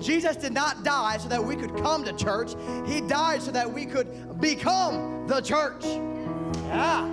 Jesus did not die so that we could come to church. He died so that we could become the church. Yeah.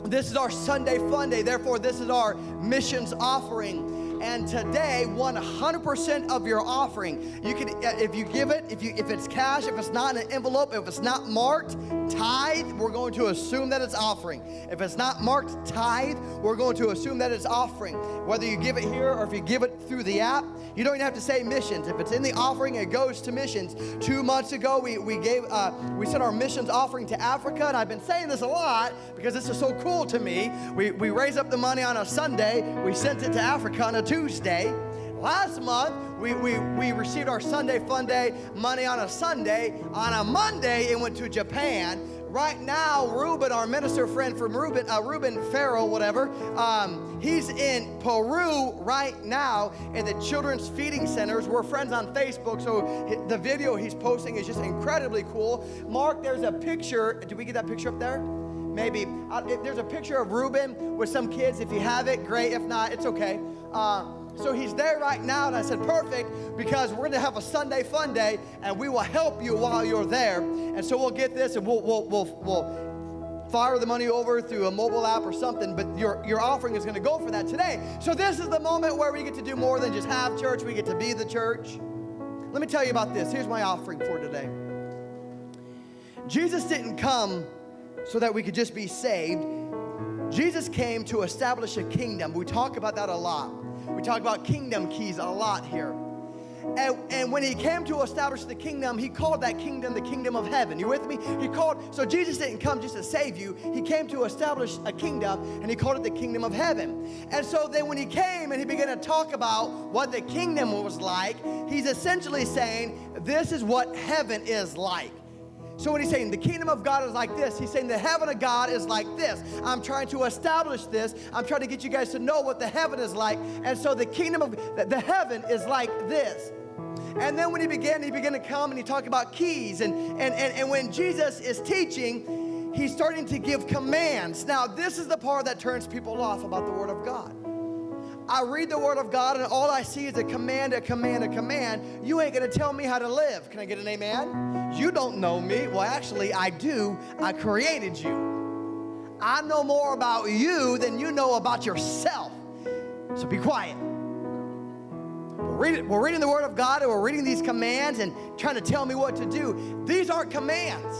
This is our Sunday Fun Day. Therefore, this is our missions offering. And today, 100% of your offering, you can, if you give it, if it's cash, if it's not in an envelope, if it's not marked tithe, we're going to assume that it's offering. If it's not marked tithe, we're going to assume that it's offering. Whether you give it here or if you give it through the app, you don't even have to say missions. If it's in the offering, it goes to missions. 2 months ago, we sent our missions offering to Africa, and I've been saying this a lot because this is so cool to me. We raise up the money on a Sunday, we sent it to Africa on a Tuesday. Last month, we received our Sunday Fun Day money on a Sunday. On a Monday, it went to Japan. Right now, Ruben, our minister friend from Ruben Farrell, whatever, he's in Peru right now in the children's feeding centers. We're friends on Facebook, so the video he's posting is just incredibly cool. Mark, there's a picture. Did we get that picture up there? Maybe. There's a picture of Ruben with some kids. If you have it, great. If not, it's okay. So he's there right now, and I said, perfect, because we're going to have a Sunday Fun Day, and we will help you while you're there. And so we'll get this, and we'll fire the money over through a mobile app or something, but your offering is going to go for that today. So this is the moment where we get to do more than just have church. We get to be the church. Let me tell you about this. Here's my offering for today. Jesus didn't come so that we could just be saved. Jesus came to establish a kingdom. We talk about that a lot. We talk about kingdom keys a lot here. And when he came to establish the kingdom, he called that kingdom the kingdom of heaven. You with me? So Jesus didn't come just to save you. He came to establish a kingdom, and he called it the kingdom of heaven. And so then when he came and he began to talk about what the kingdom was like, he's essentially saying, this is what heaven is like. So when he's saying the kingdom of God is like this, he's saying the heaven of God is like this. I'm trying to establish this. I'm trying to get you guys to know what the heaven is like. And so the kingdom of the heaven is like this. And then when he began to come and he talked about keys. And when Jesus is teaching, he's starting to give commands. Now, this is the part that turns people off about the Word of God. I read the Word of God, and all I see is a command, a command, a command. You ain't going to tell me how to live. Can I get an amen? You don't know me. Well, actually, I do. I created you. I know more about you than you know about yourself. So be quiet. We're reading the Word of God, and we're reading these commands and trying to tell me what to do. These aren't commands.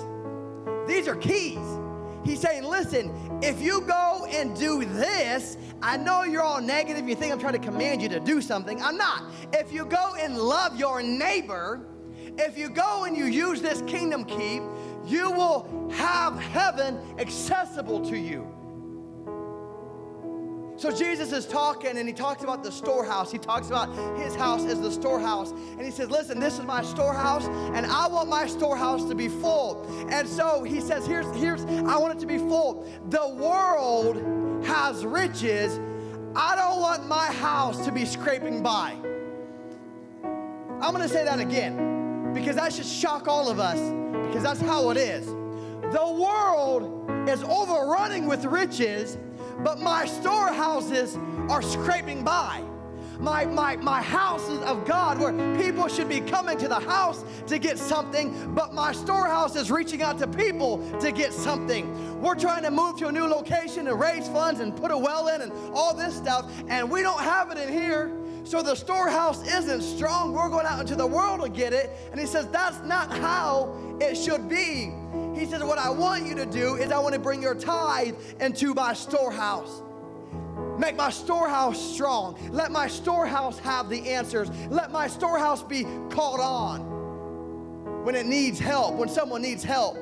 These are keys. He's saying, listen, if you go and do this, I know you're all negative. You think I'm trying to command you to do something. I'm not. If you go and love your neighbor, if you go and you use this kingdom key, you will have heaven accessible to you. So Jesus is talking, and he talks about the storehouse. He talks about his house as the storehouse. And he says, listen, this is my storehouse, and I want my storehouse to be full. And so he says, here's I want it to be full. The world has riches. I don't want my house to be scraping by. I'm going to say that again, because that should shock all of us, because that's how it is. The world is overrunning with riches, but my storehouses are scraping by. My houses of God, where people should be coming to the house to get something, but my storehouse is reaching out to people to get something. We're trying to move to a new location and raise funds and put a well in and all this stuff, and we don't have it in here. So the storehouse isn't strong. We're going out into the world to get it. And he says, that's not how it should be. He says, what I want you to do is I want to bring your tithe into my storehouse. Make my storehouse strong. Let my storehouse have the answers. Let my storehouse be called on when it needs help, when someone needs help.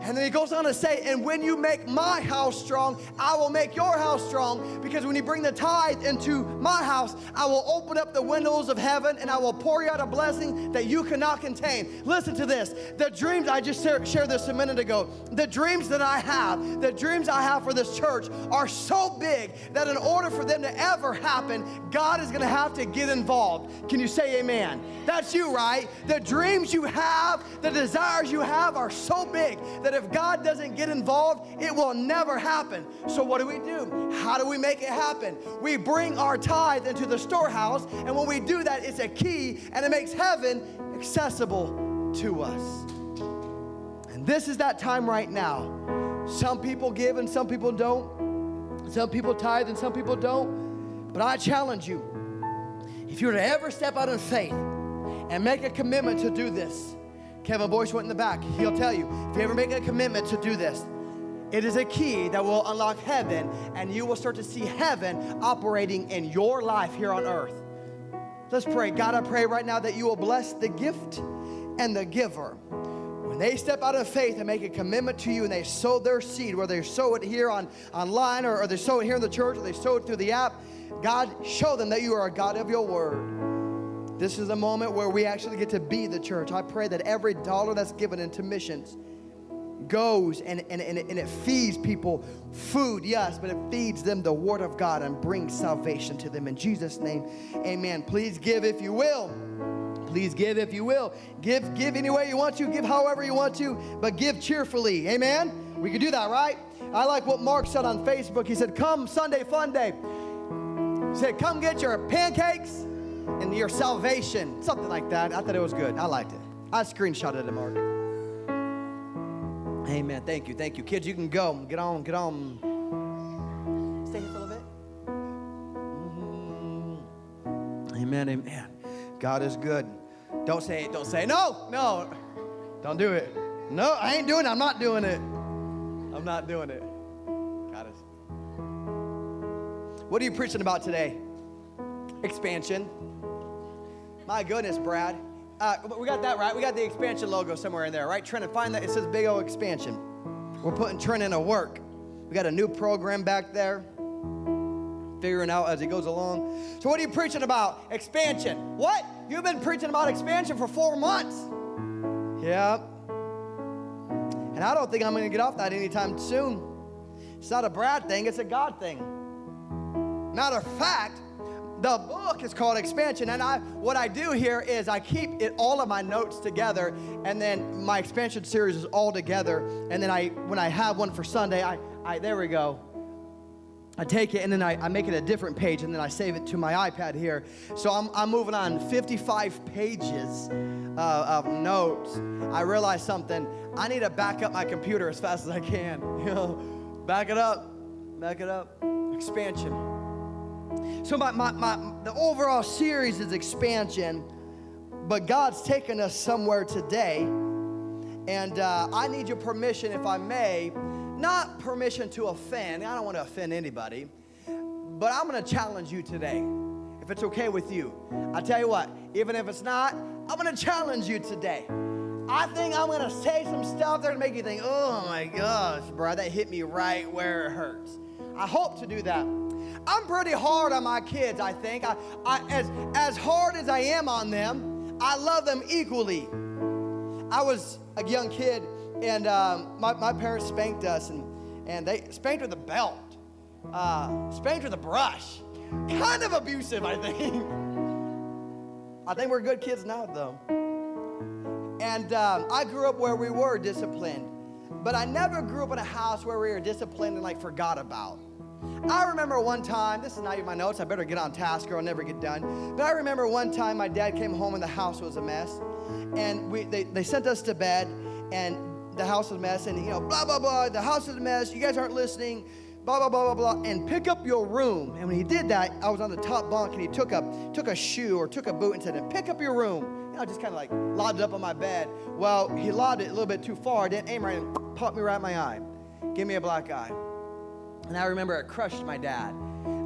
And then he goes on to say, and when you make my house strong, I will make your house strong, because when you bring the tithe into my house, I will open up the windows of heaven and I will pour you out a blessing that you cannot contain. Listen to this. The dreams, I just shared this a minute ago. The dreams that I have, the dreams I have for this church are so big that in order for them to ever happen, God is going to have to get involved. Can you say amen? That's you, right? The dreams you have, the desires you have are so big that if God doesn't get involved, it will never happen. So what do? How do we make it happen? We bring our tithe into the storehouse, and when we do that, it's a key, and it makes heaven accessible to us. And this is that time right now. Some people give and some people don't. Some people tithe and some people don't. But I challenge you, if you were to ever step out in faith and make a commitment to do this, Kevin Boyce went in the back. He'll tell you, if you ever make a commitment to do this, it is a key that will unlock heaven, and you will start to see heaven operating in your life here on earth. Let's pray. God, I pray right now that you will bless the gift and the giver. When they step out of faith and make a commitment to you and they sow their seed, whether they sow it here online or they sow it here in the church or they sow it through the app, God, show them that you are a God of your word. This is a moment where we actually get to be the church. I pray that every dollar that's given into missions goes and it feeds people food, yes, but it feeds them the word of God and brings salvation to them. In Jesus' name, amen. Please give if you will. Please give if you will. Give any way you want to. Give however you want to, but give cheerfully. Amen? We can do that, right? I like what Mark said on Facebook. He said, come Sunday fun day. He said, come get your pancakes and your salvation. Something like that. I thought it was good. I liked it. I screenshotted it, Mark. Amen. Thank you. Thank you. Kids, you can go. Get on. Stay here for a little bit. Amen. Amen. God is good. Don't say no. Don't do it. No, I ain't doing it. I'm not doing it. I'm not doing it. God is. What are you preaching about today? Expansion. My goodness, Brad. We got that right. We got the expansion logo somewhere in there, right? Trenton, find that. It says big old expansion. We're putting Trenton to work. We got a new program back there. Figuring out as he goes along. So what are you preaching about? Expansion. What? You've been preaching about expansion for 4 months. Yep. And I don't think I'm going to get off that anytime soon. It's not a Brad thing. It's a God thing. Matter of fact, the book is called Expansion, and what I do here is I keep all of my notes together, and then my expansion series is all together, and then when I have one for Sunday, there we go. I take it and then I make it a different page, and then I save it to my iPad here. So I'm moving on 55 pages of notes. I realized something. I need to back up my computer as fast as I can. Back it up. Expansion. So the overall series is expansion, but God's taken us somewhere today, and I need your permission, if I may, not permission to offend. I don't want to offend anybody, but I'm going to challenge you today, if it's okay with you. I tell you what, even if it's not, I'm going to challenge you today. I think I'm going to say some stuff that will make you think, oh my gosh, bro, that hit me right where it hurts. I hope to do that. I'm pretty hard on my kids, I think. As hard as I am on them, I love them equally. I was a young kid, and my parents spanked us, and they spanked with a belt, spanked with a brush. Kind of abusive, I think. I think we're good kids now, though. And I grew up where we were disciplined, but I never grew up in a house where we were disciplined and forgot about. I remember one time, this is not even my notes, I better get on task or I'll never get done. But I remember one time my dad came home and the house was a mess. And they sent us to bed and the house was a mess. And, blah, blah, blah, the house is a mess. You guys aren't listening, blah, blah, blah, blah, blah. And pick up your room. And when he did that, I was on the top bunk and he took a shoe or took a boot and said, and pick up your room. And I just kind of lobbed it up on my bed. Well, he lobbed it a little bit too far, didn't aim right and popped me right in my eye. Gave me a black eye. And I remember it crushed my dad.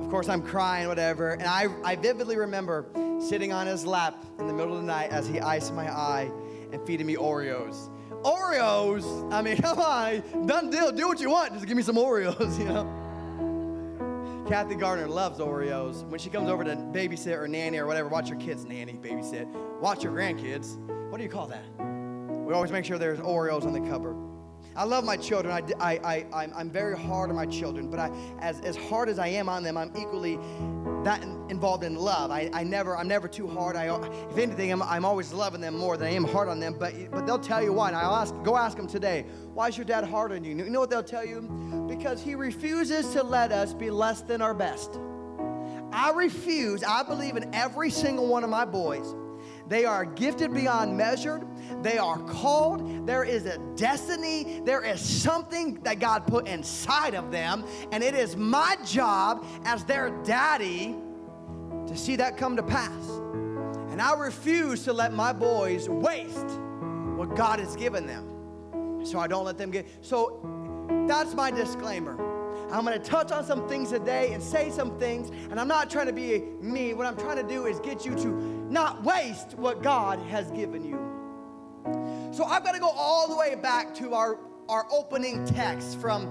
Of course, I'm crying, whatever. And I vividly remember sitting on his lap in the middle of the night as he iced my eye and feeding me Oreos. Oreos? I mean, come on. Done deal. Do what you want. Just give me some Oreos, Kathy Gardner loves Oreos. When she comes over to babysit or nanny or whatever, watch your kids nanny, babysit. Watch your grandkids. What do you call that? We always make sure there's Oreos on the cupboard. I love my children. I'm very hard on my children, but as hard as I am on them, I'm equally that involved in love. I'm never too hard. If anything, I'm always loving them more than I am hard on them. But they'll tell you why. And go ask them today, why is your dad hard on you? You know what they'll tell you? Because he refuses to let us be less than our best. I believe in every single one of my boys. They are gifted beyond measure. They are called. There is a destiny. There is something that God put inside of them. And it is my job as their daddy to see that come to pass. And I refuse to let my boys waste what God has given them. So I don't let them get. So that's my disclaimer. I'm going to touch on some things today and say some things, and I'm not trying to be mean. What I'm trying to do is get you to not waste what God has given you. So I've got to go all the way back to our opening text from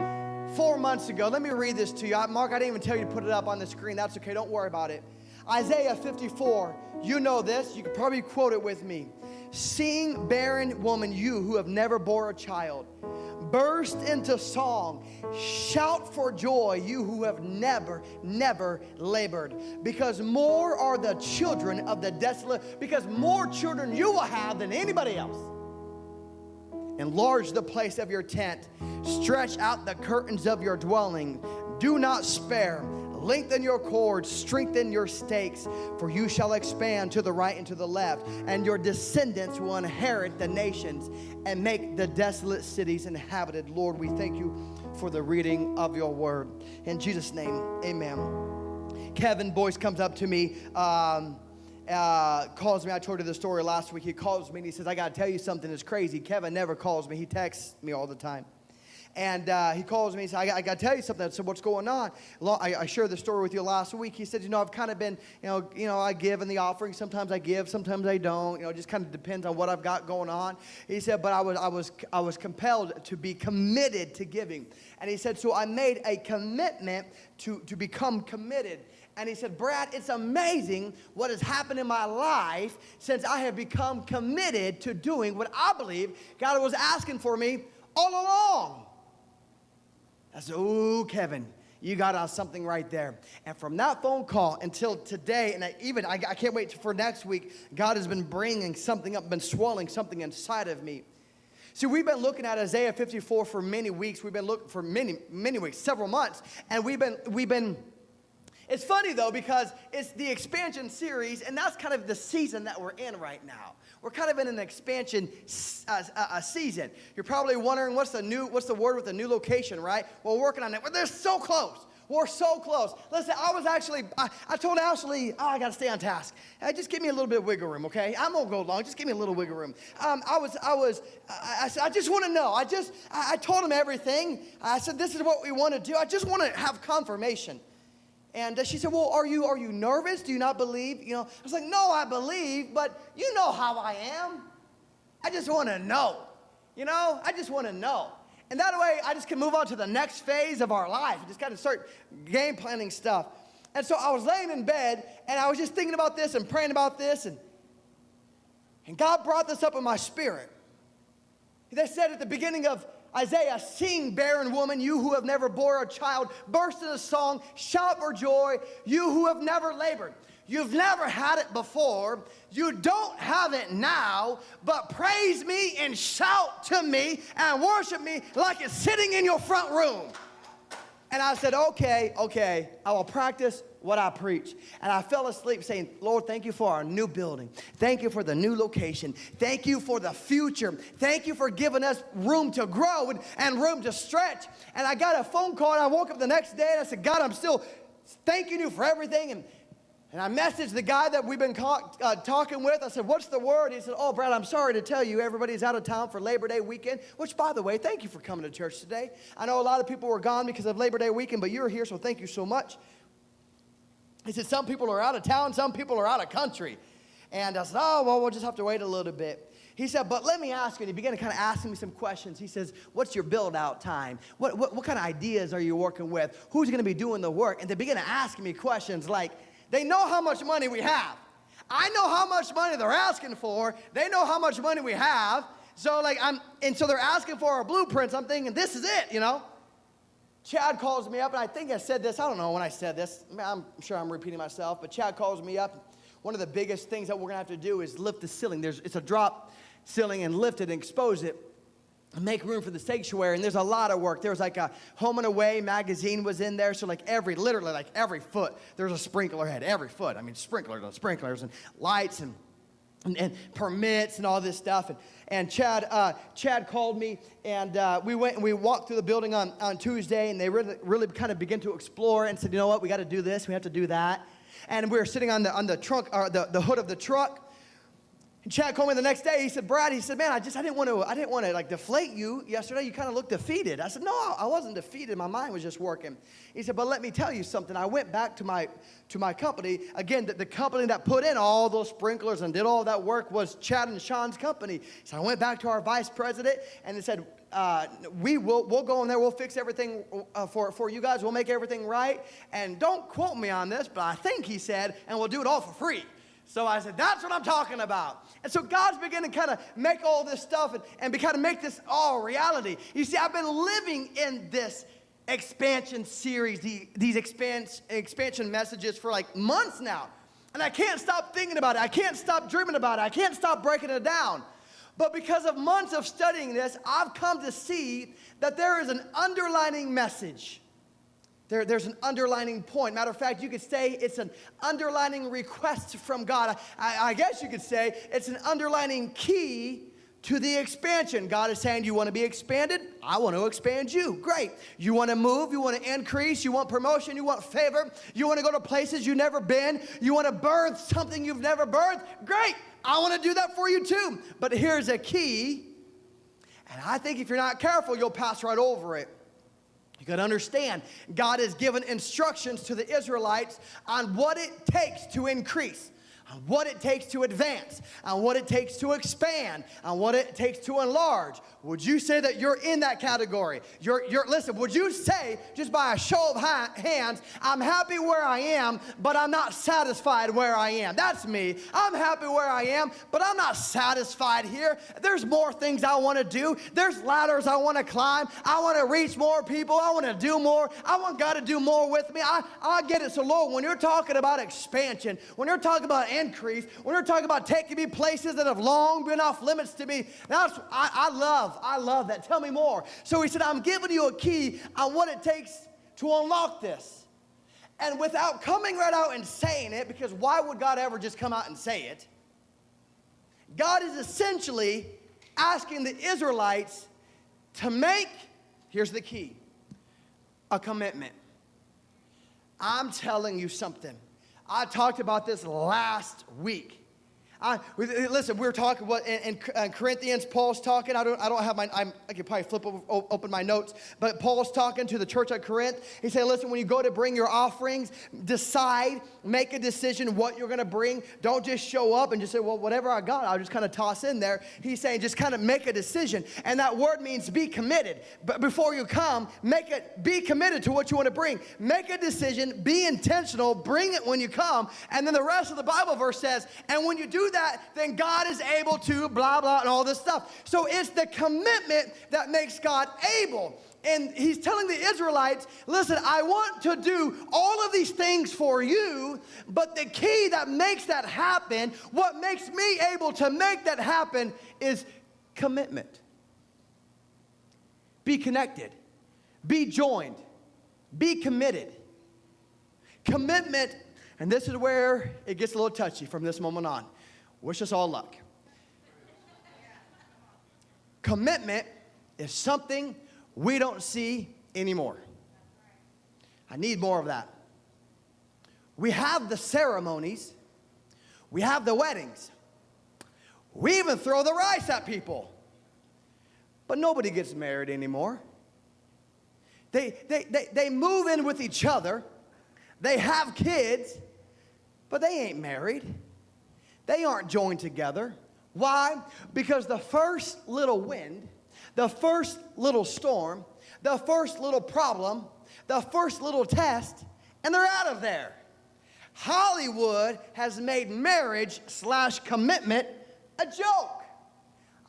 4 months ago. Let me read this to you. Mark, I didn't even tell you to put it up on the screen. That's okay. Don't worry about it. Isaiah 54. You know this. You could probably quote it with me. Sing, barren woman, you who have never bore a child. Burst into song, shout for joy, you who have never labored. Because more are the children of the desolate, because more children you will have than anybody else. Enlarge the place of your tent, stretch out the curtains of your dwelling. Do not spare. Lengthen your cords, strengthen your stakes, for you shall expand to the right and to the left, and your descendants will inherit the nations and make the desolate cities inhabited. Lord, we thank you for the reading of your word. In Jesus' name, amen. Kevin Boyce comes up to me, calls me. I told you the story last week. He calls me and he says, I got to tell you something that's crazy. Kevin never calls me. He texts me all the time. And he calls me and says, I got to tell you something. I said, what's going on? I shared the story with you last week. He said, I've kind of been, I give in the offering. Sometimes I give, sometimes I don't. It just kind of depends on what I've got going on. He said, but I was compelled to be committed to giving. And he said, so I made a commitment to become committed. And he said, Brad, it's amazing what has happened in my life since I have become committed to doing what I believe God was asking for me all along. I said, oh, Kevin, you got something right there. And from that phone call until today, and I can't wait for next week, God has been bringing something up, been swelling something inside of me. See, we've been looking at Isaiah 54 for many weeks. We've been looking for many weeks, several months. And we've been, it's funny though, because it's the expansion series, and that's kind of the season that we're in right now. We're kind of in an expansion season. You're probably wondering what's the word with the new location, right? Well, we're working on it. They're so close. We're so close. Listen, I told Ashley, I got to stay on task. Just give me a little bit of wiggle room, okay? I'm going to go long. Just give me a little wiggle room. I said, I just want to know. I told him everything. I said, this is what we want to do. I just want to have confirmation. And she said, well, are you nervous? Do you not believe? I was like, no, I believe, but you know how I am. I just want to know. I just want to know. And that way, I just can move on to the next phase of our life. Just kind of start game planning stuff. And so I was laying in bed, and I was just thinking about this and praying about this, and God brought this up in my spirit. They said at the beginning of Isaiah, sing, barren woman, you who have never bore a child, burst into song, shout for joy, you who have never labored. You've never had it before. You don't have it now, but praise me and shout to me and worship me like it's sitting in your front room. And I said, okay, I will practice what I preach. And I fell asleep saying, Lord, thank you for our new building. Thank you for the new location. Thank you for the future. Thank you for giving us room to grow and room to stretch. And I got a phone call, and I woke up the next day, and I said, God, I'm still thanking you for everything. And I messaged the guy that we've been talking with. I said, what's the word? He said, oh, Brad, I'm sorry to tell you, everybody's out of town for Labor Day weekend, which, by the way, thank you for coming to church today. I know a lot of people were gone because of Labor Day weekend, but you're here, so thank you so much. He said, some people are out of town, some people are out of country. And I said, oh, well, we'll just have to wait a little bit. He said, but let me ask you. And he began to kind of asking me some questions. He says, what's your build-out time? What kind of ideas are you working with? Who's going to be doing the work? And they began to ask me questions like, they know how much money we have. I know how much money they're asking for. They know how much money we have. So so they're asking for our blueprints. I'm thinking, this is it, Chad calls me up, and I think I said this. I don't know when I said this. I'm sure I'm repeating myself, but Chad calls me up. One of the biggest things that we're going to have to do is lift the ceiling. It's a drop ceiling, and lift it and expose it and make room for the sanctuary. And there's a lot of work. There was like a Home and Away magazine was in there. So literally every foot, there's a sprinkler head. Every foot. I mean, sprinklers and lights and permits and all this stuff. And Chad called me, and we went and we walked through the building on Tuesday, and they really kind of began to explore and said, you know what, we got to do this, we have to do that. And we were sitting on the trunk, or the hood of the truck. And Chad called me the next day. He said, Brad, he said, man, I didn't want to like deflate you yesterday. You kind of looked defeated. I said, no, I wasn't defeated. My mind was just working. He said, but let me tell you something. I went back to my company. Again, the company that put in all those sprinklers and did all that work was Chad and Sean's company. So I went back to our vice president, and they said, we'll go in there. We'll fix everything for you guys. We'll make everything right. And don't quote me on this, but I think he said, and we'll do it all for free. So I said, that's what I'm talking about. And so God's beginning to kind of make all this stuff and kind of make this all reality. You see, I've been living in this expansion series, these expansion messages for like months now. And I can't stop thinking about it. I can't stop dreaming about it. I can't stop breaking it down. But because of months of studying this, I've come to see that there is an underlining message. There's an underlining point. Matter of fact, you could say it's an underlining request from God. I guess you could say it's an underlining key to the expansion. God is saying, you want to be expanded? I want to expand you. Great. You want to move? You want to increase? You want promotion? You want favor? You want to go to places you've never been? You want to birth something you've never birthed? Great. I want to do that for you too. But here's a key, and I think if you're not careful, you'll pass right over it. You got to understand, God has given instructions to the Israelites on what it takes to increase, on what it takes to advance, on what it takes to expand, on what it takes to enlarge. Would you say that you're in that category? Listen, would you say, just by a show of hands, I'm happy where I am, but I'm not satisfied where I am? That's me. I'm happy where I am, but I'm not satisfied here. There's more things I want to do. There's ladders I want to climb. I want to reach more people. I want to do more. I want God to do more with me. I get it. So, Lord, when you're talking about expansion, when you're talking about increase, when you're talking about taking me places that have long been off limits to me, that's I love that. Tell me more. So he said, I'm giving you a key on what it takes to unlock this. And without coming right out and saying it, because why would God ever just come out and say it? God is essentially asking the Israelites to make, here's the key, a commitment. I'm telling you something. I talked about this last week. Listen, we were talking about in Corinthians. Paul's talking. I don't have I could probably open my notes, but Paul's talking to the church at Corinth. He said, "Listen, when you go to bring your offerings, make a decision what you're going to bring. Don't just show up and just say, well, whatever I got, I'll just kind of toss in there." He's saying, just kind of make a decision, and that word means be committed. But before you come, be committed to what you want to bring. Make a decision. Be intentional. Bring it when you come, and then the rest of the Bible verse says, and when you do that, then God is able to blah, blah, and all this stuff. So it's the commitment that makes God able. And he's telling the Israelites, listen, I want to do all of these things for you, but the key that makes that happen, what makes me able to make that happen, is commitment. Be connected. Be joined. Be committed. Commitment, and this is where it gets a little touchy from this moment on. Wish us all luck. Commitment is something we don't see anymore. I need more of that. We have the ceremonies. We have the weddings. We even throw the rice at people. But nobody gets married anymore. They move in with each other. They have kids, but they ain't married. They aren't joined together. Why? Because the first little wind, the first little storm, the first little problem, the first little test, and they're out of there. Hollywood has made marriage/commitment a joke.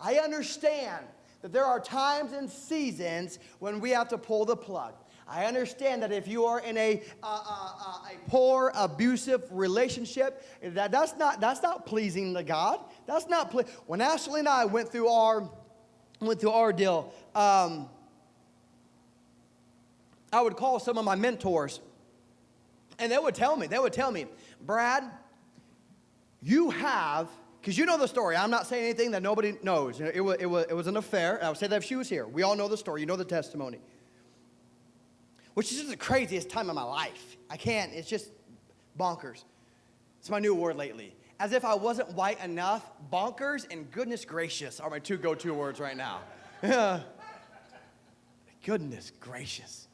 I understand that there are times and seasons when we have to pull the plug. I understand that if you are in a poor, abusive relationship, that's not pleasing to God. That's not when Ashley and I went through our deal. I would call some of my mentors, and they would tell me, Brad, you have, because you know the story. I'm not saying anything that nobody knows. It was an affair. And I would say that if she was here. We all know the story. You know the testimony. Which is just the craziest time of my life. I can't. It's just bonkers. It's my new word lately. As if I wasn't white enough, bonkers and goodness gracious are my two go-to words right now. Goodness gracious.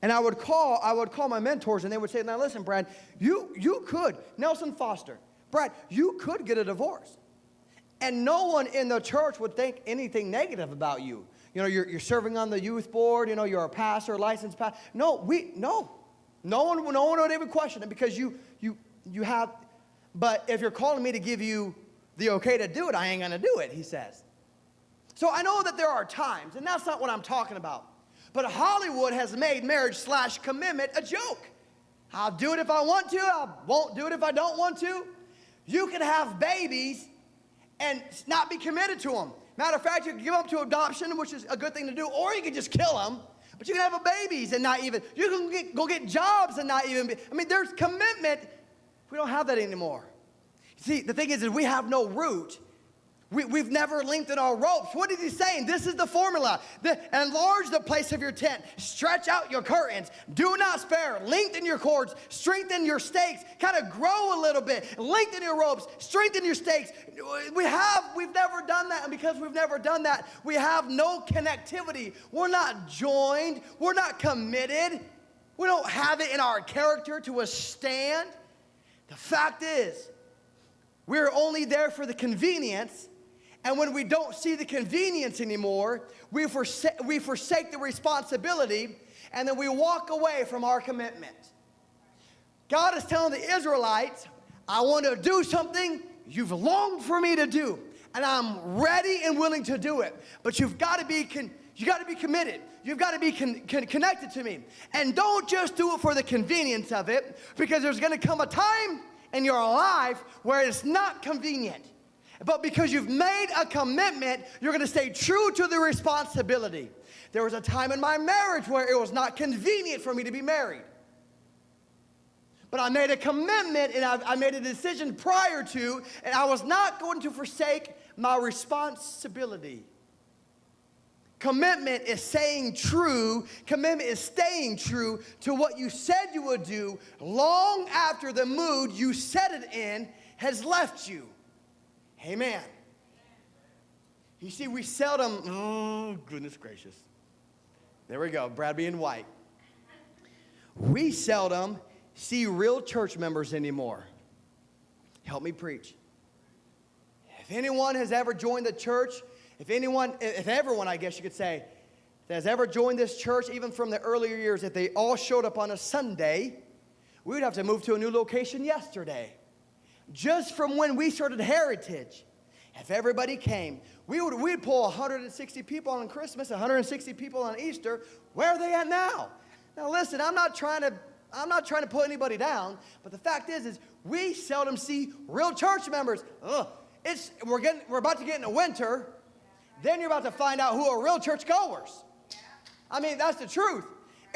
And I would call my mentors, and they would say, now listen, Brad, you could, Nelson Foster, Brad, you could get a divorce. And no one in the church would think anything negative about you. You know, you're serving on the youth board, you know, you're a pastor, licensed pastor. No one would even question it because you have, but if you're calling me to give you the okay to do it, I ain't gonna do it, he says. So I know that there are times, and that's not what I'm talking about. But Hollywood has made marriage/commitment a joke. I'll do it if I want to. I won't do it if I don't want to. You can have babies and not be committed to them. Matter of fact, you can give them to adoption, which is a good thing to do, or you can just kill them. But you can have babies and not even, you can go get jobs and not even be, I mean, there's commitment. We don't have that anymore. See, the thing is we have no root. We've never lengthened our ropes. What is he saying? This is the formula. Enlarge the place of your tent. Stretch out your curtains. Do not spare. Lengthen your cords. Strengthen your stakes. Kind of grow a little bit. Lengthen your ropes. Strengthen your stakes. We've never done that. And because we've never done that, we have no connectivity. We're not joined. We're not committed. We don't have it in our character to withstand. The fact is, we're only there for the convenience. And when we don't see the convenience anymore, we forsake the responsibility, and then we walk away from our commitment. God is telling the Israelites, I want to do something you've longed for me to do, and I'm ready and willing to do it. But you've got to be committed. You've got to be connected to me. And don't just do it for the convenience of it, because there's going to come a time in your life where it's not convenient. But because you've made a commitment, you're going to stay true to the responsibility. There was a time in my marriage where it was not convenient for me to be married. But I made a commitment, and I made a decision prior to, and I was not going to forsake my responsibility. Commitment is staying true. Commitment is staying true to what you said you would do long after the mood you set it in has left you. Amen. You see, we seldom, oh, goodness gracious. There we go, Brad being white. We seldom see real church members anymore. Help me preach. If anyone has ever joined the church, if everyone, I guess you could say, that has ever joined this church, even from the earlier years, if they all showed up on a Sunday, we would have to move to a new location yesterday. Just from when we started Heritage, if everybody came, we'd pull 160 people on Christmas, 160 people on Easter. Where are they at now? Now listen, I'm not trying to put anybody down, but the fact is we seldom see real church members. We're about to get into winter. Then you're about to find out who are real church goers. I mean, that's the truth.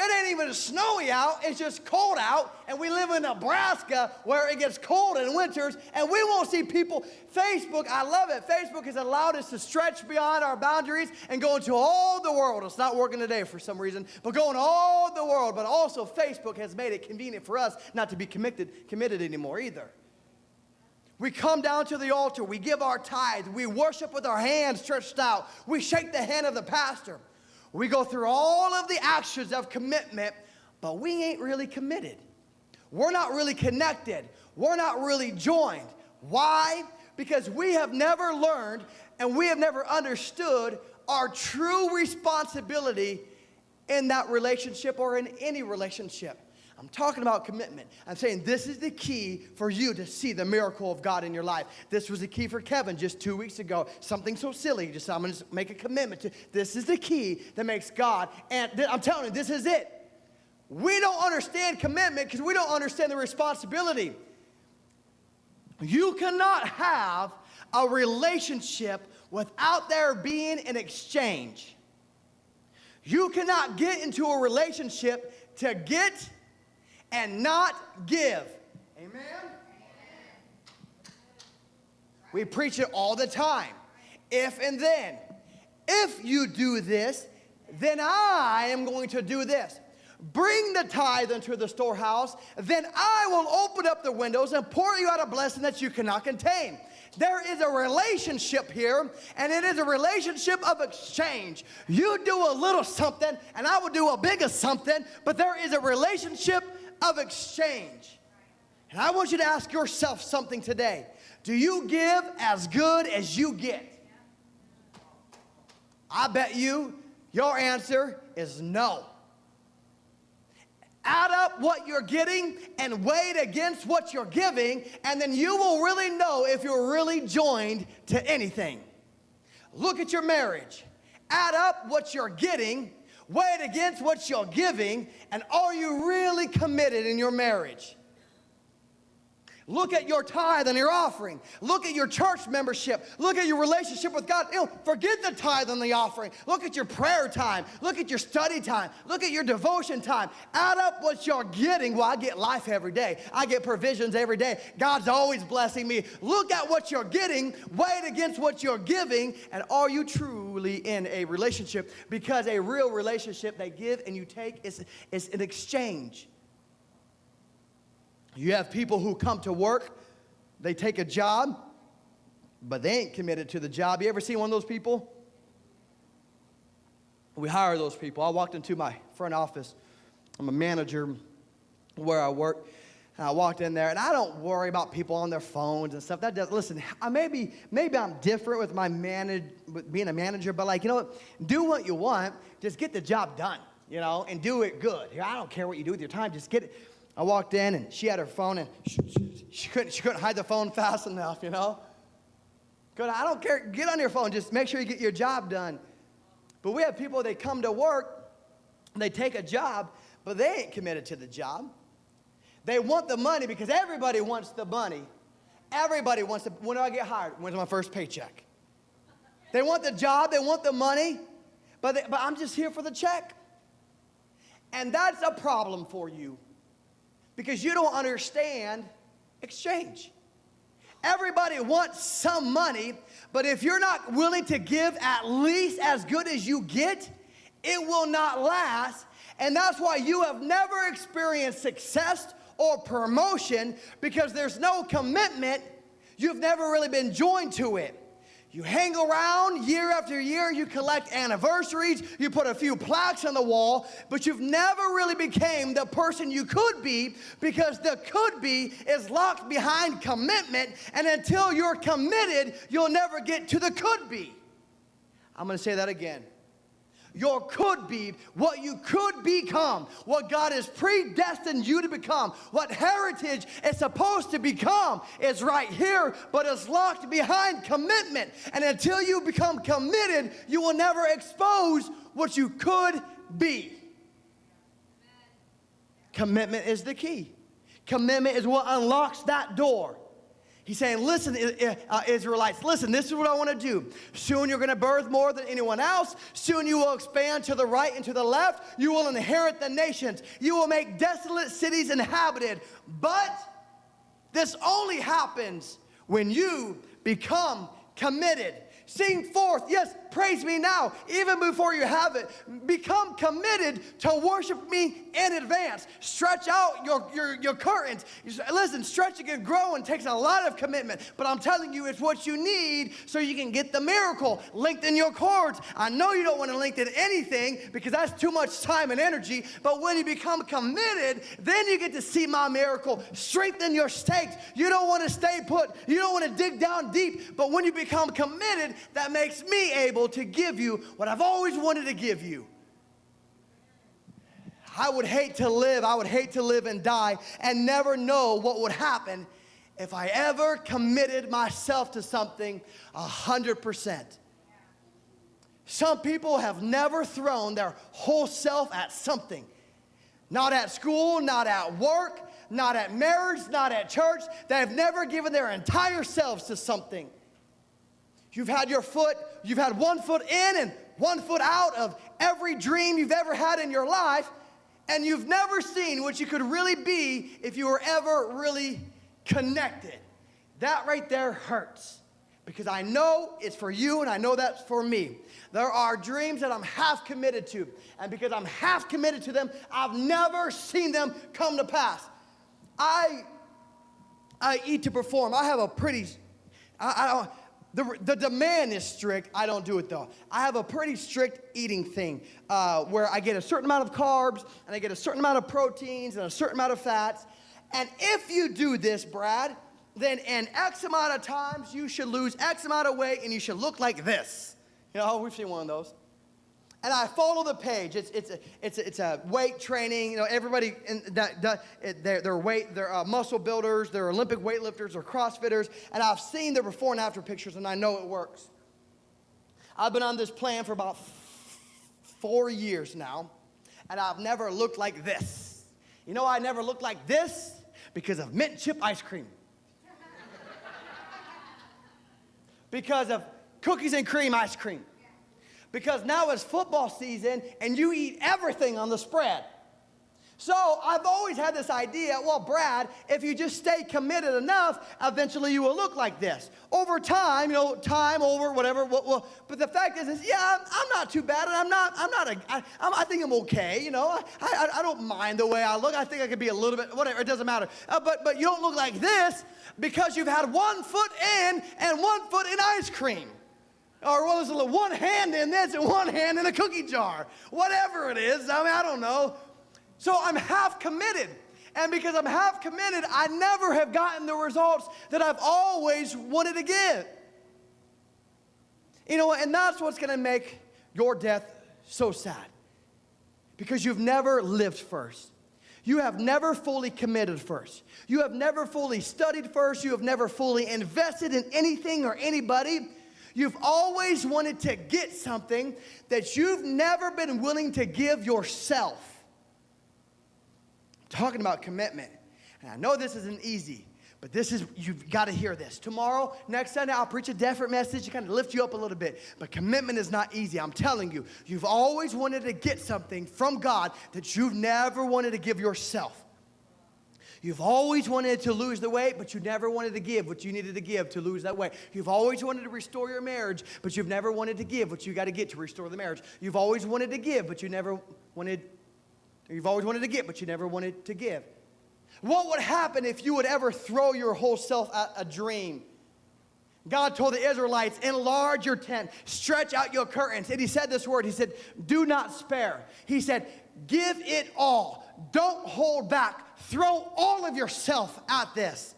It ain't even snowy out. It's just cold out. And we live in Nebraska where it gets cold in winters. And we won't see people. Facebook, I love it. Facebook has allowed us to stretch beyond our boundaries and go into all the world. It's not working today for some reason. But going all the world. But also Facebook has made it convenient for us not to be committed anymore either. We come down to the altar. We give our tithe. We worship with our hands stretched out. We shake the hand of the pastor. We go through all of the actions of commitment, but we ain't really committed. We're not really connected. We're not really joined. Why? Because we have never learned and we have never understood our true responsibility in that relationship or in any relationship. I'm talking about commitment. I'm saying this is the key for you to see the miracle of God in your life. This was the key for Kevin just 2 weeks ago. Something so silly. Just I'm going to make a commitment to. This is the key that makes God. And I'm telling you, this is it. We don't understand commitment because we don't understand the responsibility. You cannot have a relationship without there being an exchange. You cannot get into a relationship to get and not give. Amen? We preach it all the time. If and then. If you do this, then I am going to do this. Bring the tithe into the storehouse, then I will open up the windows and pour you out a blessing that you cannot contain. There is a relationship here, and it is a relationship of exchange. You do a little something, and I will do a bigger something, but there is a relationship of exchange. And I want you to ask yourself something today. Do you give as good as you get? I bet you your answer is no. Add up what you're getting and weigh it against what you're giving, and then you will really know if you're really joined to anything. Look at your marriage. Add up what you're getting, weigh it against what you're giving, and are you really committed in your marriage? Look at your tithe and your offering. Look at your church membership. Look at your relationship with God. Forget the tithe and the offering. Look at your prayer time. Look at your study time. Look at your devotion time. Add up what you're getting. Well, I get life every day. I get provisions every day. God's always blessing me. Look at what you're getting. Weigh it against what you're giving. And are you truly in a relationship? Because a real relationship, they give and you take, is an exchange. You have people who come to work, they take a job, but they ain't committed to the job. You ever seen one of those people? We hire those people. I walked into my front office. I'm a manager where I work. And I walked in there, and I don't worry about people on their phones and stuff. That does. Listen, maybe I'm different with with being a manager, but like, you know what? Do what you want. Just get the job done, and do it good. I don't care what you do with your time. Just get it. I walked in, and she had her phone, and she couldn't hide the phone fast enough, I don't care. Get on your phone. Just make sure you get your job done. But we have people, they come to work, they take a job, but they ain't committed to the job. They want the money because everybody wants the money. Everybody wants to. When do I get hired? When's my first paycheck? They want the job, they want the money, but I'm just here for the check. And that's a problem for you. Because you don't understand exchange. Everybody wants some money, but if you're not willing to give at least as good as you get, it will not last. And that's why you have never experienced success or promotion, because there's no commitment. You've never really been joined to it. You hang around year after year, you collect anniversaries, you put a few plaques on the wall, but you've never really became the person you could be, because the could be is locked behind commitment, and until you're committed, you'll never get to the could be. I'm going to say that again. Your could be, what you could become, what God has predestined you to become, what heritage is supposed to become is right here, but it's locked behind commitment. And until you become committed, you will never expose what you could be. Commitment is the key. Commitment is what unlocks that door. He's saying, listen, Israelites, listen, this is what I want to do. Soon you're going to birth more than anyone else. Soon you will expand to the right and to the left. You will inherit the nations. You will make desolate cities inhabited. But this only happens when you become committed. Sing forth, yes, praise me now, even before you have it. Become committed to worship me in advance. Stretch out your curtains. Listen, stretching and growing takes a lot of commitment, but I'm telling you, it's what you need so you can get the miracle. Lengthen your cords. I know you don't want to lengthen anything because that's too much time and energy, but when you become committed, then you get to see my miracle. Strengthen your stakes. You don't want to stay put. You don't want to dig down deep, but when you become committed, that makes me able to give you what I've always wanted to give you. I would hate to live and die and never know what would happen if I ever committed myself to something 100%. Some people have never thrown their whole self at something. Not at school, not at work, not at marriage, not at church. They have never given their entire selves to something. You've had one foot in and one foot out of every dream you've ever had in your life, and you've never seen what you could really be if you were ever really connected. That right there hurts, because I know it's for you and I know that's for me. There are dreams that I'm half committed to, and because I'm half committed to them, I've never seen them come to pass. I eat to perform. I have a pretty, the demand is strict. I don't do it though. I have a pretty strict eating thing where I get a certain amount of carbs and I get a certain amount of proteins and a certain amount of fats. And if you do this, Brad, then in X amount of times you should lose X amount of weight and you should look like this. You know, we've seen one of those. And I follow the page. It's a weight training. You know, everybody they're muscle builders, they're Olympic weightlifters, or CrossFitters, and I've seen their before and after pictures, and I know it works. I've been on this plan for about 4 years now, and I've never looked like this. You know, I never looked like this because of mint chip ice cream, because of cookies and cream ice cream. Because now it's football season and you eat everything on the spread. So I've always had this idea, well, Brad, if you just stay committed enough, eventually you will look like this. Over time, you know, time over whatever. But the fact is yeah, I'm not too bad, and I think I'm okay. You know, I don't mind the way I look. I think I could be a little bit, whatever. It doesn't matter. But you don't look like this because you've had 1 foot in and 1 foot in ice cream. Or well, there's one hand in this and one hand in a cookie jar. Whatever it is, I mean, I don't know. So I'm half committed. And because I'm half committed, I never have gotten the results that I've always wanted to get. You know, and that's what's going to make your death so sad. Because you've never lived first. You have never fully committed first. You have never fully studied first. You have never fully invested in anything or anybody. You've always wanted to get something that you've never been willing to give yourself. I'm talking about commitment. And I know this isn't easy, but you've got to hear this. Tomorrow, next Sunday, I'll preach a different message to kind of lift you up a little bit. But commitment is not easy. I'm telling you, you've always wanted to get something from God that you've never wanted to give yourself. You've always wanted to lose the weight, but you never wanted to give what you needed to give to lose that weight. You've always wanted to restore your marriage, but you've never wanted to give what you got to get to restore the marriage. You've always wanted to give, but you've always wanted to get, but you never wanted to give. What would happen if you would ever throw your whole self at a dream? God told the Israelites, enlarge your tent, stretch out your curtains. And he said this word, he said, do not spare. He said, give it all. Don't hold back. Throw all of yourself at this.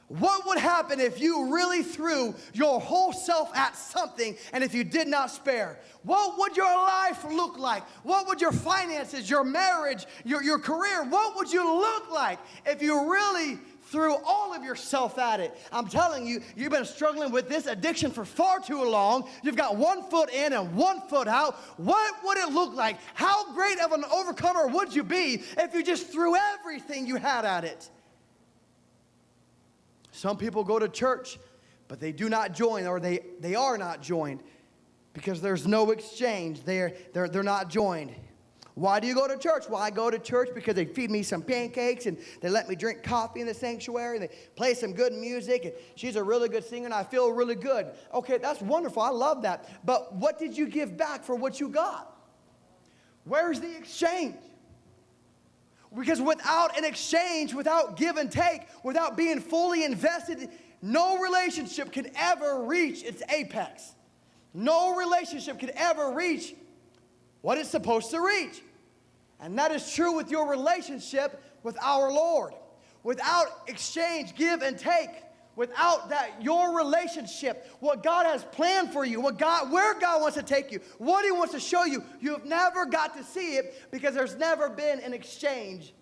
What would happen if you really threw your whole self at something and if you did not spare? What would your life look like? What would your finances, your marriage, your career, what would you look like if you really threw all of yourself at it? I'm telling you, you've been struggling with this addiction for far too long. You've got 1 foot in and 1 foot out. What would it look like? How great of an overcomer would you be if you just threw everything you had at it? Some people go to church, but they do not join, or they are not joined because there's no exchange. They're not joined. Why do you go to church? Well, I go to church because they feed me some pancakes and they let me drink coffee in the sanctuary and they play some good music and she's a really good singer and I feel really good. Okay, that's wonderful. I love that. But what did you give back for what you got? Where's the exchange? Because without an exchange, without give and take, without being fully invested, no relationship can ever reach its apex. No relationship can ever reach what it's supposed to reach. And that is true with your relationship with our Lord. Without exchange, give and take, without that, your relationship, what God has planned for you, where God wants to take you, what He wants to show you, you've never got to see it because there's never been an exchange.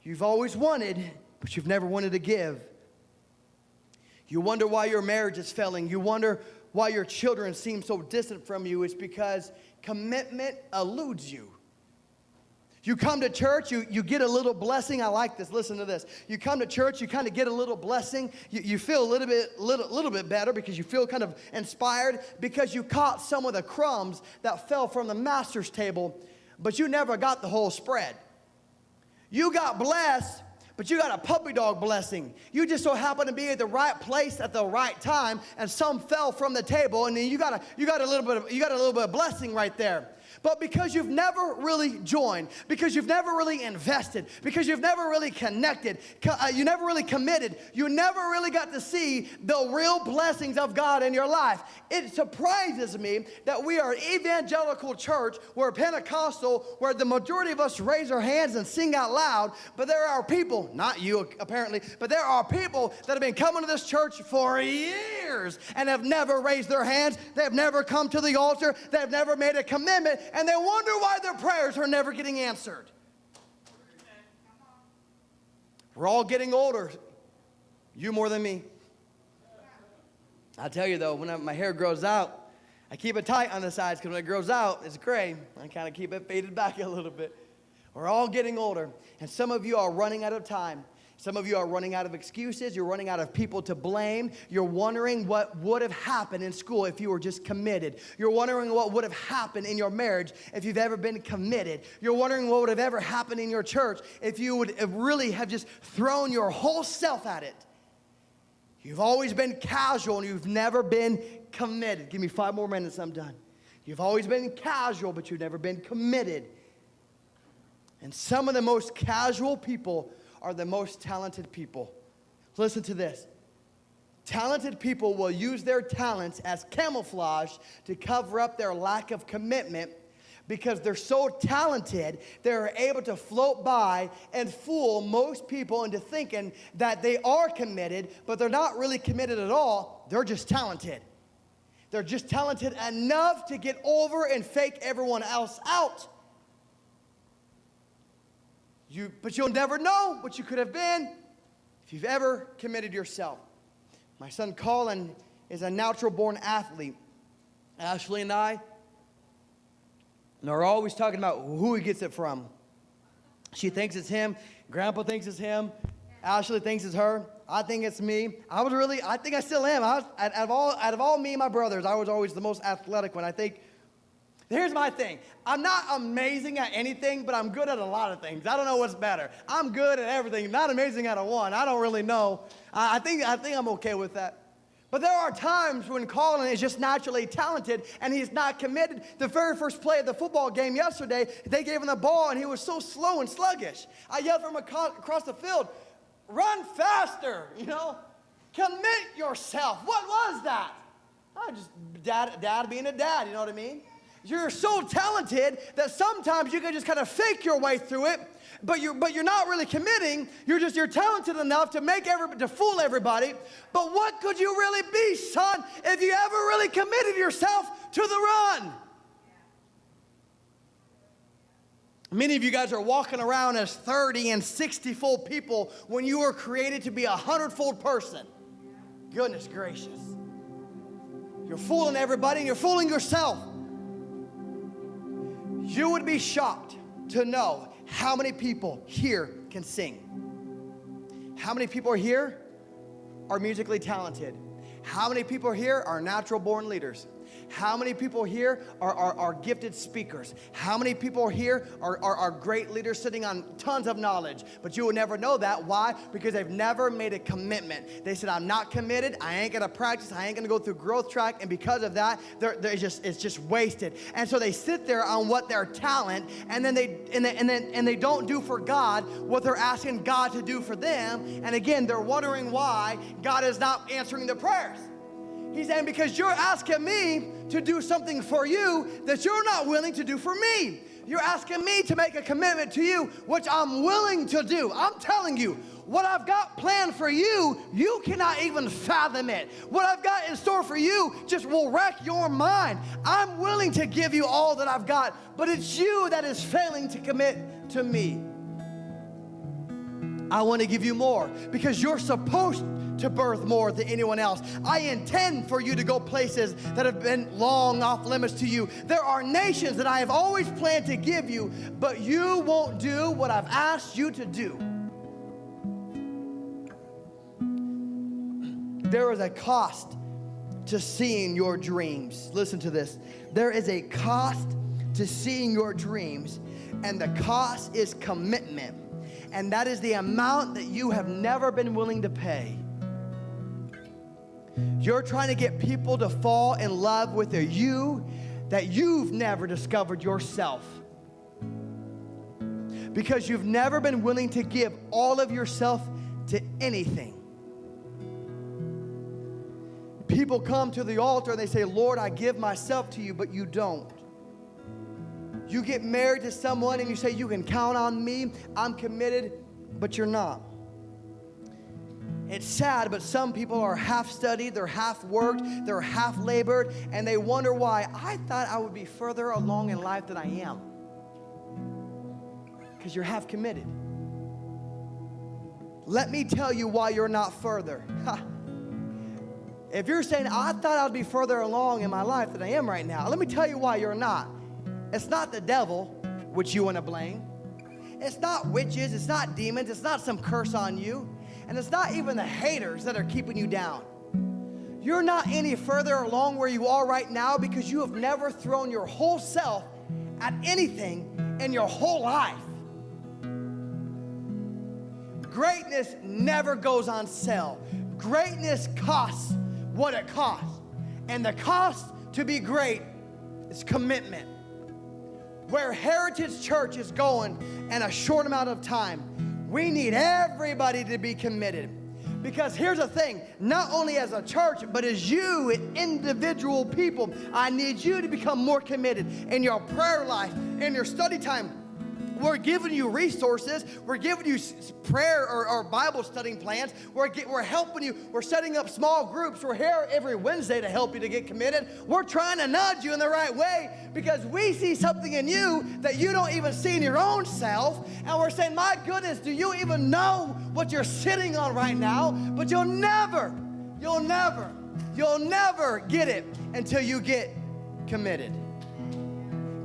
You've always wanted, but you've never wanted to give. You wonder why your marriage is failing. You wonder why your children seem so distant from you. It's because commitment eludes you. You come to church, you get a little blessing. I like this. Listen to this. You come to church, you kind of get a little blessing. You feel a little bit better because you feel kind of inspired because you caught some of the crumbs that fell from the master's table, but you never got the whole spread. You got blessed, but you got a puppy dog blessing. You just so happen to be at the right place at the right time, and some fell from the table, and then you got a little bit of blessing right there. But because you've never really joined, because you've never really invested, because you've never really connected, you never really committed, you never really got to see the real blessings of God in your life. It surprises me that we are an evangelical church, we're Pentecostal, where the majority of us raise our hands and sing out loud, but there are people, not you apparently, but there are people that have been coming to this church for years and have never raised their hands, they've never come to the altar, they've never made a commitment, and they wonder why their prayers are never getting answered. We're all getting older. You more than me. I tell you though, when my hair grows out, I keep it tight on the sides because when it grows out, it's gray. I kind of keep it faded back a little bit. We're all getting older, and some of you are running out of time. Some of you are running out of excuses. You're running out of people to blame. You're wondering what would have happened in school if you were just committed. You're wondering what would have happened in your marriage if you've ever been committed. You're wondering what would have ever happened in your church if you would have really have just thrown your whole self at it. You've always been casual and you've never been committed. Give me 5 more minutes, I'm done. You've always been casual, but you've never been committed. And some of the most casual people are the most talented people. Listen to this. Talented people will use their talents as camouflage to cover up their lack of commitment because they're so talented, they're able to float by and fool most people into thinking that they are committed, but they're not really committed at all. They're just talented. They're just talented enough to get over and fake everyone else out. But you'll never know what you could have been if you've ever committed yourself. My son Colin is a natural-born athlete. Ashley and I are always talking about who he gets it from. She thinks it's him. Grandpa thinks it's him. Ashley thinks it's her. I think it's me. I think I still am. Out of all me and my brothers, I was always the most athletic one. I think. Here's my thing. I'm not amazing at anything, but I'm good at a lot of things. I don't know what's better. I'm good at everything, not amazing at one. I don't really know. I think I'm okay with that. But there are times when Colin is just naturally talented and he's not committed. The very first play of the football game yesterday, they gave him the ball and he was so slow and sluggish. I yelled from across the field, run faster, commit yourself. What was that? Just dad being a dad, you know what I mean? You're so talented that sometimes you can just kind of fake your way through it, but you're not really committing. You're talented enough to fool everybody. But what could you really be, son, if you ever really committed yourself to the run? Many of you guys are walking around as 30 and 60-fold people when you were created to be a 100-fold person. Goodness gracious. You're fooling everybody and you're fooling yourself. You would be shocked to know how many people here can sing. How many people here are musically talented? How many people here are natural-born leaders? How many people here are gifted speakers? How many people here are great leaders sitting on tons of knowledge? But you will never know that. Why? Because they've never made a commitment. They said, I'm not committed. I ain't going to practice. I ain't going to go through growth track. And because of that, it's just wasted. And so they sit there on what their talent, and then they don't do for God what they're asking God to do for them. And again, they're wondering why God is not answering their prayers. He's saying, because you're asking me to do something for you that you're not willing to do for me. You're asking me to make a commitment to you, which I'm willing to do. I'm telling you, What I've got planned for you, you cannot even fathom it. What I've got in store for you just will wreck your mind. I'm willing to give you all that I've got, but it's you that is failing to commit to me. I want to give you more because you're supposed to birth more than anyone else. I intend for you to go places that have been long off limits to you. There are nations that I have always planned to give you, but you won't do what I've asked you to do. There is a cost to seeing your dreams. Listen to this. There is a cost to seeing your dreams, and the cost is commitment. And that is the amount that you have never been willing to pay. You're trying to get people to fall in love with a you that you've never discovered yourself. Because you've never been willing to give all of yourself to anything. People come to the altar and they say, Lord, I give myself to you, but you don't. You get married to someone and you say, you can count on me, I'm committed, but you're not. It's sad, but some people are half studied, they're half worked, they're half labored, and they wonder why. I thought I would be further along in life than I am. Because you're half committed. Let me tell you why you're not further. If you're saying, I thought I'd be further along in my life than I am right now, let me tell you why you're not. It's not the devil, which you want to blame. It's not witches, it's not demons, it's not some curse on you. And it's not even the haters that are keeping you down. You're not any further along where you are right now because you have never thrown your whole self at anything in your whole life. Greatness never goes on sale. Greatness costs what it costs. And the cost to be great is commitment. Where Heritage Church is going in a short amount of time, we need everybody to be committed. Because here's the thing, not only as a church, but as you, individual people, I need you to become more committed in your prayer life, in your study time. We're giving you resources. We're giving you prayer or Bible studying plans. We're helping you. We're setting up small groups. We're here every Wednesday to help you to get committed. We're trying to nudge you in the right way because we see something in you that you don't even see in your own self. And we're saying, my goodness, do you even know what you're sitting on right now? But you'll never get it until you get committed.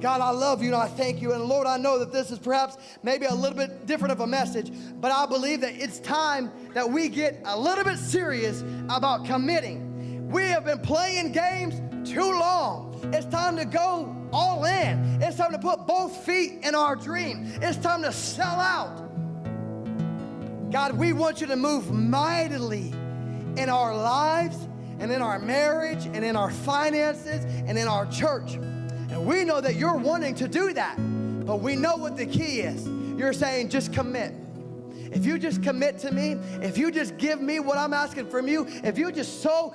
God, I love you and I thank you. And Lord, I know that this is perhaps maybe a little bit different of a message, but I believe that it's time that we get a little bit serious about committing. We have been playing games too long. It's time to go all in. It's time to put both feet in our dream. It's time to sell out. God, we want you to move mightily in our lives and in our marriage and in our finances and in our church. And we know that you're wanting to do that, but we know what the key is. You're saying just commit. If you just commit to me, if you just give me what I'm asking from you, if you just throw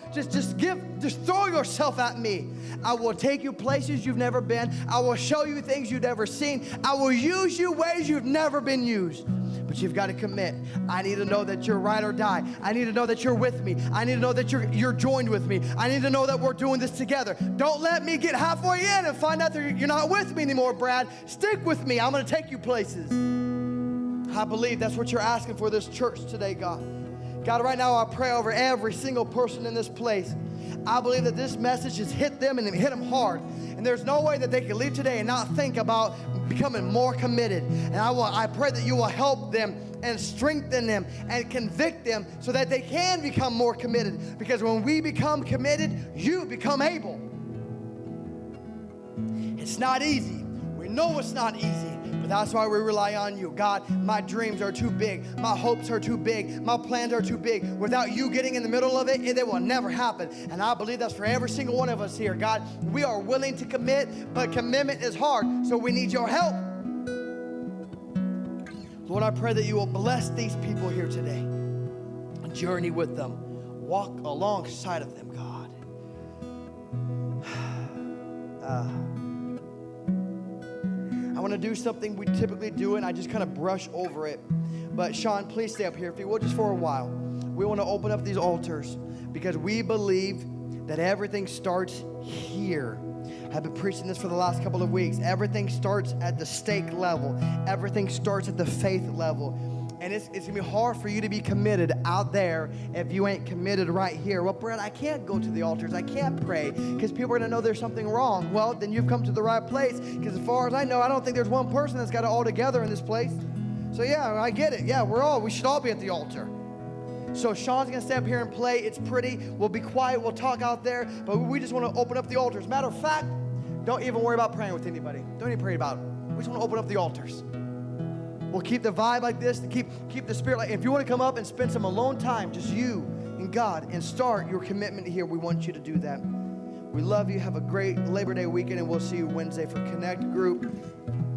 yourself at me, I will take you places you've never been. I will show you things you've never seen. I will use you ways you've never been used. But you've got to commit. I need to know that you're ride or die. I need to know that you're with me. I need to know that you're joined with me. I need to know that we're doing this together. Don't let me get halfway in and find out that you're not with me anymore, Brad. Stick with me. I'm going to take you places. I believe that's what you're asking for this church today, God. God, right now I pray over every single person in this place. I believe that this message has hit them and hit them hard. And there's no way that they can leave today and not think about becoming more committed. And I pray that you will help them and strengthen them and convict them so that they can become more committed. Because when we become committed, you become able. It's not easy. We know it's not easy. But that's why we rely on you. God, my dreams are too big. My hopes are too big. My plans are too big. Without you getting in the middle of it, it will never happen. And I believe that's for every single one of us here. God, we are willing to commit, but commitment is hard. So we need your help. Lord, I pray that you will bless these people here today and journey with them. Walk alongside of them, God. I want to do something we typically do, and I just kind of brush over it. But Sean, please stay up here if you will, just for a while. We want to open up these altars because we believe that everything starts here. I've been preaching this for the last couple of weeks. Everything starts at the stake level. Everything starts at the faith level. And it's going to be hard for you to be committed out there if you ain't committed right here. Well, Brett, I can't go to the altars. I can't pray because people are going to know there's something wrong. Well, then you've come to the right place because as far as I know, I don't think there's one person that's got it all together in this place. So yeah, I get it. Yeah, we should all be at the altar. So Sean's going to stay up here and play. It's pretty. We'll be quiet. We'll talk out there. But we just want to open up the altars. Matter of fact, don't even worry about praying with anybody. Don't even pray about it. We just want to open up the altars. We'll keep the vibe like this, to keep the spirit like. If you want to come up and spend some alone time, just you and God, and start your commitment here, we want you to do that. We love you. Have a great Labor Day weekend, and we'll see you Wednesday for Connect Group.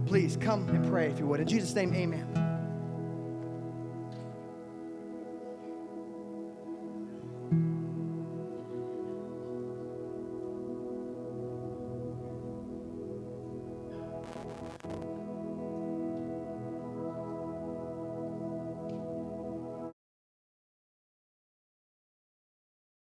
Please come and pray if you would. In Jesus' name, amen.